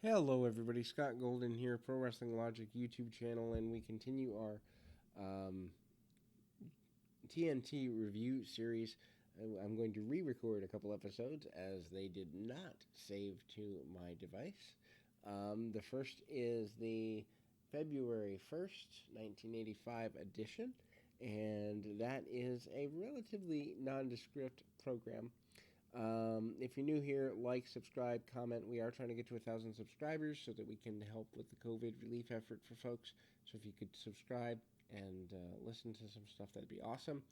Hello, everybody. Scott Golden here, Pro Wrestling Logic YouTube channel, and we continue our um, TNT review series. I'm going to re record a couple episodes as they did not save to my device. The first is the February 1st, 1985 edition, and that is a relatively nondescript program. If you're new here, like, subscribe, comment. We are trying to get to 1,000 subscribers so that we can help with the COVID relief effort for folks. So if you could subscribe and listen to some stuff, that'd be awesome.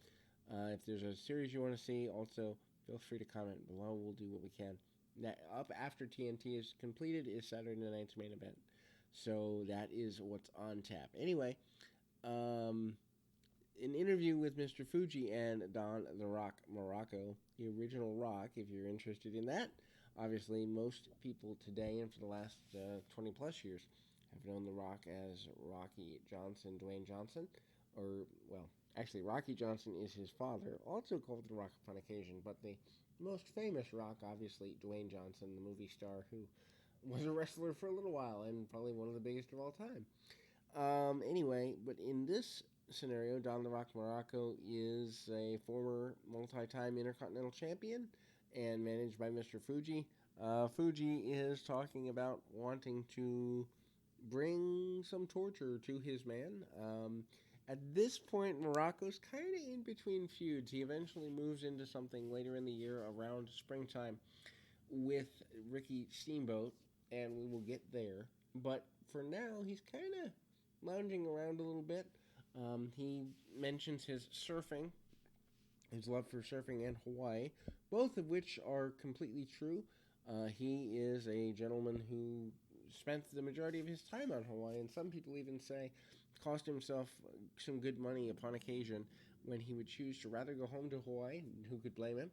If there's a series you want to see, also feel free to comment below. We'll do what we can. Up after TNT is completed is Saturday night's main event. So that is what's on tap. Anyway, um, an interview with Mr. Fuji and Don the Rock Muraco, the original Rock, if you're interested in that. Obviously, most people today and for the last 20 plus years have known The Rock as Rocky Johnson, Dwayne Johnson, or, well, actually, Rocky Johnson is his father, also called The Rock upon occasion, but the most famous Rock, obviously, Dwayne Johnson, the movie star who was a wrestler for a little while and probably one of the biggest of all time. Anyway, but in this scenario, Don the Rock Morocco is a former multi-time Intercontinental Champion and managed by Mr. Fuji. Fuji is talking about wanting to bring some torture to his man. At this point, Morocco's kind of in between feuds. He eventually moves into something later in the year around springtime with Ricky Steamboat, and we will get there. But for now, he's kind of lounging around a little bit. He mentions his surfing, his love for surfing and Hawaii, both of which are completely true. He is a gentleman who spent the majority of his time on Hawaii, and some people even say cost himself some good money upon occasion when he would choose to rather go home to Hawaii, who could blame him,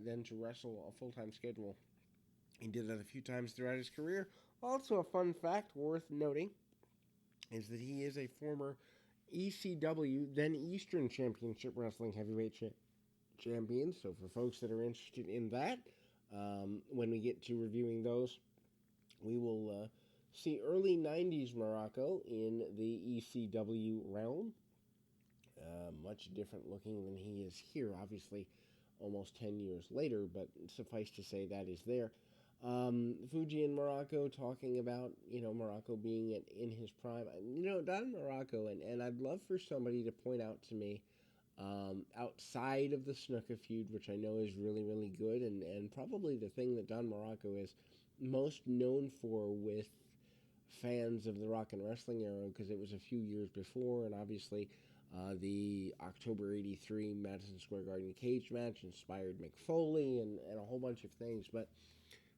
than to wrestle a full time schedule. He did that a few times throughout his career. Also, a fun fact worth noting is that he is a former ECW, then Eastern Championship Wrestling Heavyweight Champion. So, for folks that are interested in that, when we get to reviewing those, we will see early 90s Morocco in the ECW realm. Much different looking than he is here, obviously, almost 10 years later, but suffice to say that is there. Fuji and Morocco talking about, Morocco being in his prime. Don Morocco, and I'd love for somebody to point out to me, outside of the Snuka feud, which I know is really, really good, and probably the thing that Don Morocco is most known for with fans of the rock and wrestling era, because it was a few years before, and obviously the October 83 Madison Square Garden cage match inspired Mick Foley and a whole bunch of things. But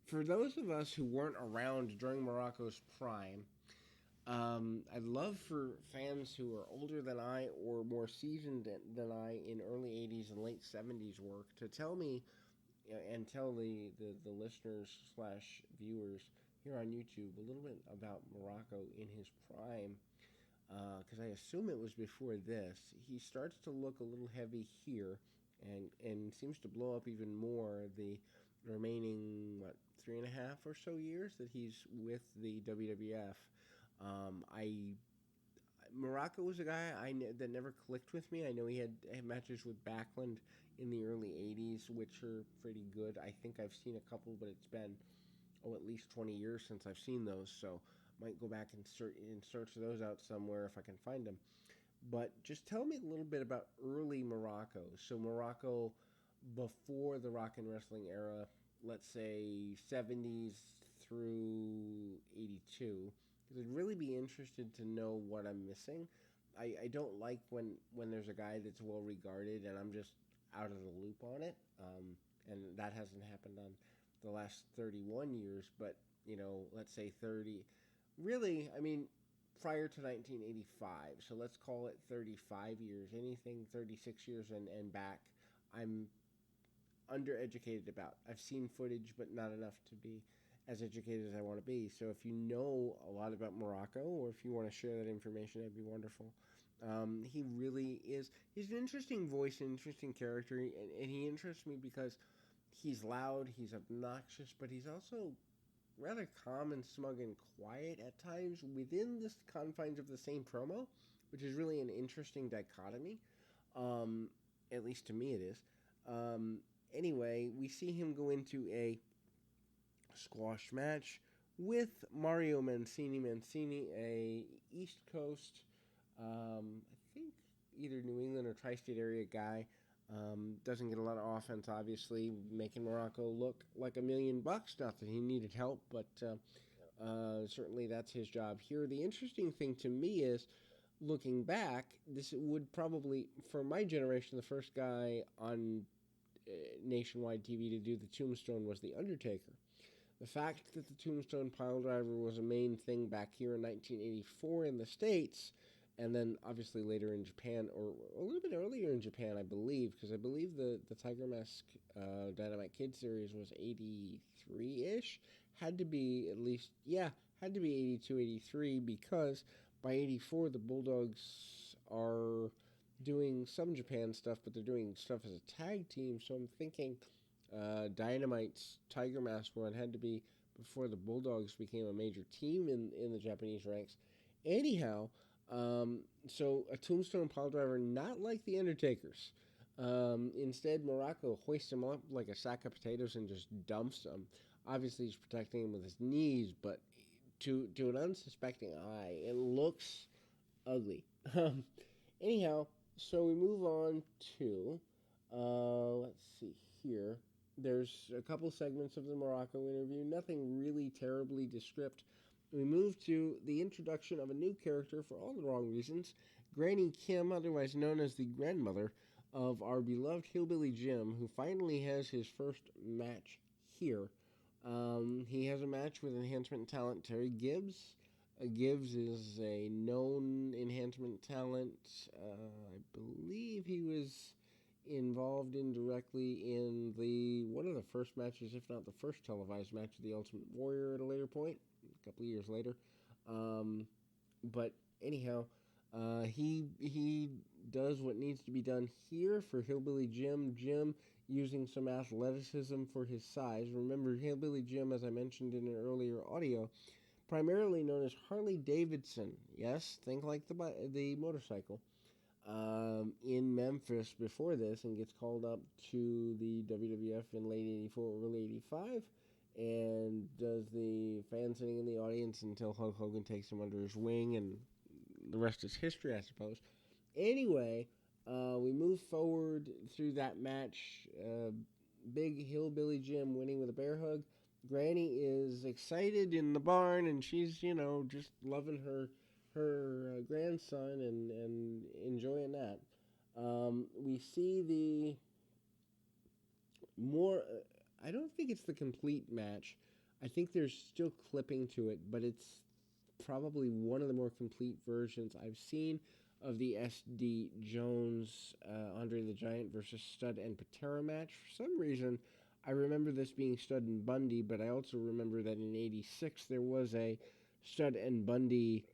for those of us who weren't around during Morocco's prime, I'd love for fans who are older than I or more seasoned than I in early 80s and late 70s work to tell me and tell the listeners slash viewers here on YouTube a little bit about Morocco in his prime, because I assume it was before this. He starts to look a little heavy here, and seems to blow up even more the remaining 3.5 or so years that he's with the WWF. I Morocco was a guy that never clicked with me. I know he had matches with Backlund in the early '80s, which are pretty good. I think I've seen a couple, but it's been at least 20 years since I've seen those. So might go back and search those out somewhere if I can find them. But just tell me a little bit about early Morocco. So Morocco before the rock and wrestling era, let's say 70s through 82. Because I'd really be interested to know what I'm missing. I don't like when there's a guy that's well regarded and I'm just out of the loop on it. And that hasn't happened on the last 31 years, but, let's say 30. Really, I mean, prior to 1985, so let's call it 35 years, anything 36 years and back, I'm undereducated about. I've seen footage, but not enough to be as educated as I want to be. So if you know a lot about Morocco, or if you want to share that information, that'd be wonderful. He really is. He's an interesting voice, an interesting character, and he interests me because he's loud, he's obnoxious, but he's also rather calm and smug and quiet at times within the confines of the same promo, which is really an interesting dichotomy. Um, at least to me, it is. Um, anyway, we see him go into a squash match with Mario Mancini. Mancini, a East Coast, I think either New England or tri-state area guy. Doesn't get a lot of offense, obviously, making Morocco look like $1,000,000. Not that he needed help, but certainly that's his job here. The interesting thing to me is, looking back, this would probably, for my generation, the first guy on nationwide TV to do the Tombstone was The Undertaker. The fact that the Tombstone Piledriver was a main thing back here in 1984 in the States, and then obviously later in Japan, or a little bit earlier in Japan, I believe, because I believe the Tiger Mask Dynamite Kid series was 83-ish. Had to be at least, yeah, had to be 82, 83, because by 84 the Bulldogs are doing some Japan stuff, but they're doing stuff as a tag team, so I'm thinking Dynamite's Tiger Mask run had to be before the Bulldogs became a major team in the Japanese ranks. Anyhow, so a Tombstone Piledriver, not like the Undertaker's. Instead, Morocco hoists him up like a sack of potatoes and just dumps him. Obviously, he's protecting him with his knees, but to an unsuspecting eye, it looks ugly. Anyhow, so we move on to, let's see here. There's a couple segments of the Morocco interview, nothing really terribly descriptive. We move to the introduction of a new character for all the wrong reasons, Granny Kim, otherwise known as the grandmother of our beloved Hillbilly Jim, who finally has his first match here. He has a match with enhancement talent Terry Gibbs. Gibbs is a known enhancement talent. I believe he was involved indirectly in the one of the first matches, if not the first televised match of the Ultimate Warrior at a later point, a couple of years later. But anyhow, he does what needs to be done here for Hillbilly Jim. Jim using some athleticism for his size. Remember, Hillbilly Jim, as I mentioned in an earlier audio, primarily known as Harley Davidson. Yes, think like the motorcycle. In Memphis before this, and gets called up to the WWF in late 84, early 85, and does the fan sitting in the audience until Hulk Hogan takes him under his wing, and the rest is history, I suppose. Anyway, we move forward through that match. Big Hillbilly Jim winning with a bear hug. Granny is excited in the barn, and she's, just loving her grandson and enjoying that. We see the more. I don't think it's the complete match. I think there's still clipping to it, but it's probably one of the more complete versions I've seen of the SD Jones Andre the Giant versus Stud and Patera match. For some reason, I remember this being Stud and Bundy, but I also remember that in '86 there was a Stud and Bundy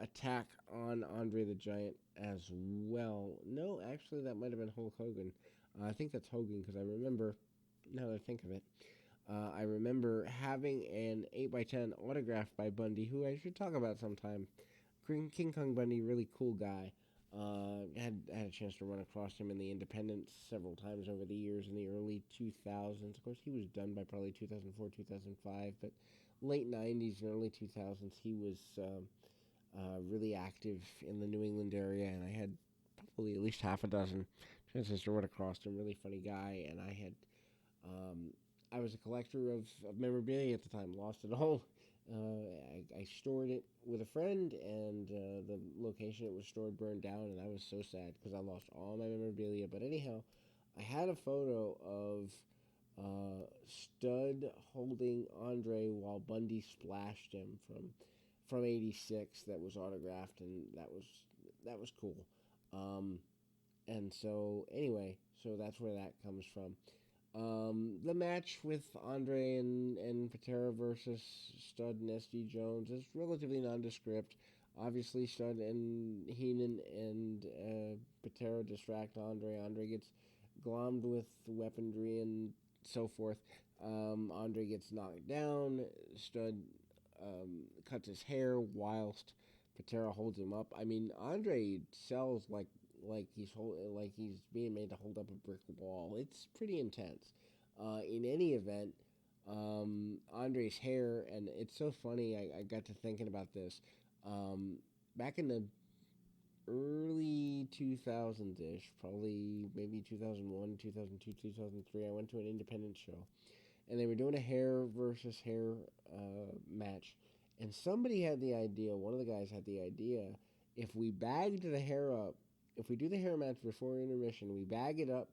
attack on Andre the Giant as well. No, actually, that might have been Hulk Hogan. I think that's Hogan because I remember, now that I think of it, I remember having an 8x10 autographed by Bundy, who I should talk about sometime. King Kong Bundy, really cool guy. Had a chance to run across him in the independents several times over the years in the early 2000s. Of course, he was done by probably 2004, 2005, but late 90s and early 2000s, he was really active in the New England area, and I had probably at least half a dozen chances to run across him. Really funny guy, and I was a collector of memorabilia at the time, lost it all. I stored it with a friend, and the location it was stored burned down, and I was so sad because I lost all my memorabilia. But anyhow, I had a photo of Stud holding Andre while Bundy splashed him from '86 that was autographed, and that was cool. And so anyway, so that's where that comes from. The match with Andre and Patera versus Stud and SD Jones is relatively nondescript. Obviously, Stud and Heenan and Patera distract Andre. Andre gets glommed with weaponry and so forth. Andre gets knocked down. Stud cuts his hair whilst Patera holds him up. I mean, Andre sells like he's being made to hold up a brick wall. It's pretty intense. In any event, Andre's hair, and it's so funny. I got to thinking about this. Back in the early 2000s ish, probably maybe 2001, 2002, 2003, I went to an independent show and they were doing a hair versus hair match. And somebody had the idea, one of the guys had the idea, if we bagged the hair up, if we do the hair match before intermission, we bag it up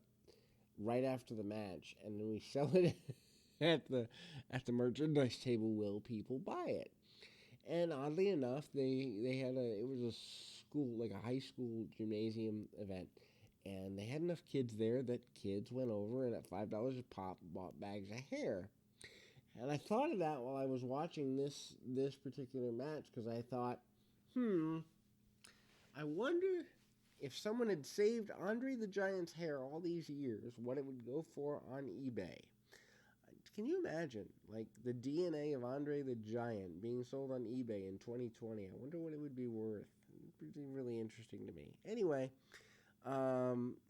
right after the match, and then we sell it at the merchandise table. Will people buy it? And oddly enough, they had it was a school, like a high school gymnasium event, and they had enough kids there that kids went over and at $5 a pop bought bags of hair. And I thought of that while I was watching this particular match because I thought, I wonder if someone had saved Andre the Giant's hair all these years, what it would go for on eBay. Can you imagine, like, the DNA of Andre the Giant being sold on eBay in 2020? I wonder what it would be worth. It'd be really interesting to me. Anyway,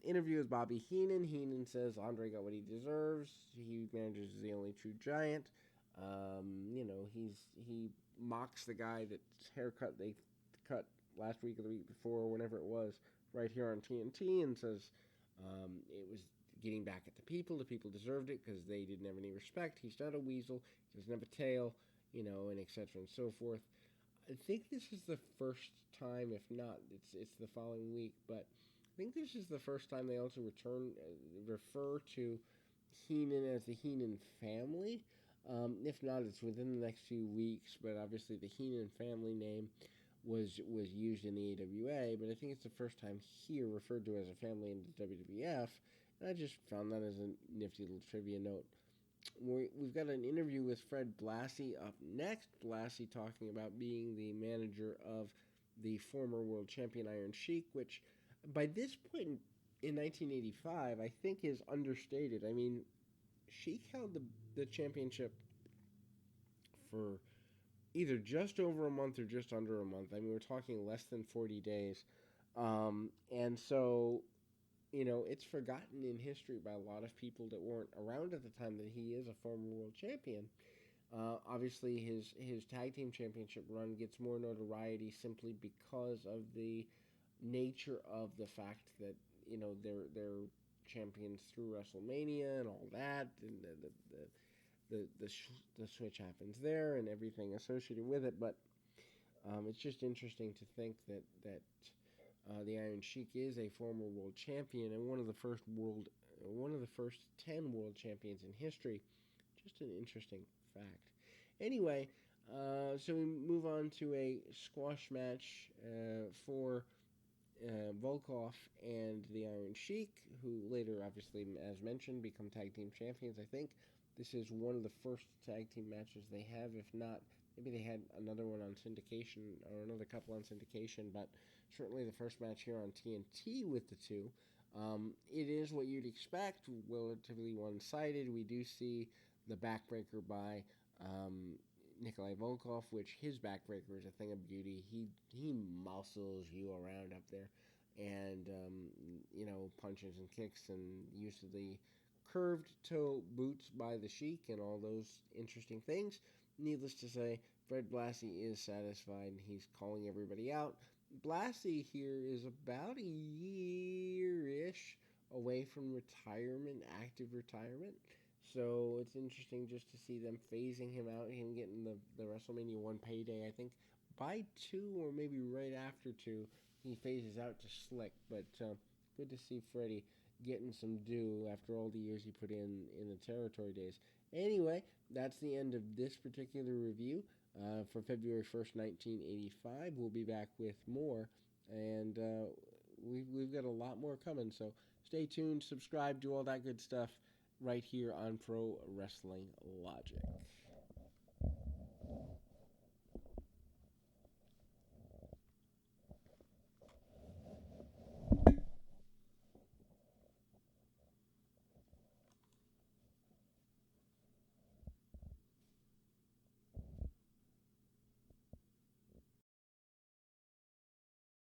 interview with Bobby Heenan. Heenan says Andre got what he deserves. He manages the only true giant. He mocks the guy that's haircut they cut last week or the week before, or whenever it was, right here on TNT, and says it was getting back at the people. The people deserved it because they didn't have any respect. He's not a weasel. He doesn't have a tail, and etc. and so forth. I think this is the first time, if not, it's the following week, but I think this is the first time they also refer to Heenan as the Heenan family. If not, it's within the next few weeks, but obviously the Heenan family name was used in the AWA, but I think it's the first time here referred to as a family in the WWF, and I just found that as a nifty little trivia note. We've got an interview with Fred Blassie up next. Blassie talking about being the manager of the former world champion Iron Sheik, which by this point in 1985, I think is understated. I mean, Sheik held the championship for either just over a month or just under a month. I mean, we're talking less than 40 days. And so, it's forgotten in history by a lot of people that weren't around at the time that he is a former world champion. Obviously, his tag team championship run gets more notoriety simply because of the nature of the fact that, they're champions through WrestleMania and all that, and the switch happens there and everything associated with it. But it's just interesting to think that the Iron Sheik is a former world champion and one of the first 10 world champions in history. Just an interesting fact. Anyway, so we move on to a squash match for Volkov and the Iron Sheik, who later, obviously, as mentioned, become tag team champions. I think this is one of the first tag team matches they have. If not, maybe they had another one on syndication or another couple on syndication, but certainly the first match here on TNT with the two. It is what you'd expect, relatively one-sided. We do see the backbreaker by Nikolai Volkov, which his backbreaker is a thing of beauty. He muscles you around up there, and punches and kicks and use of the curved toe boots by the Sheik and all those interesting things. Needless to say, Fred Blassie is satisfied and he's calling everybody out. Blassie here is about a year-ish away from retirement, active retirement. So it's interesting just to see them phasing him out, him getting the WrestleMania 1 payday. I think by 2 or maybe right after 2, he phases out to Slick. But good to see Freddie getting some due after all the years he put in the territory days. Anyway, that's the end of this particular review for February 1st, 1985. We'll be back with more, and we've got a lot more coming. So stay tuned, subscribe, do all that good stuff right here on Pro Wrestling Logic.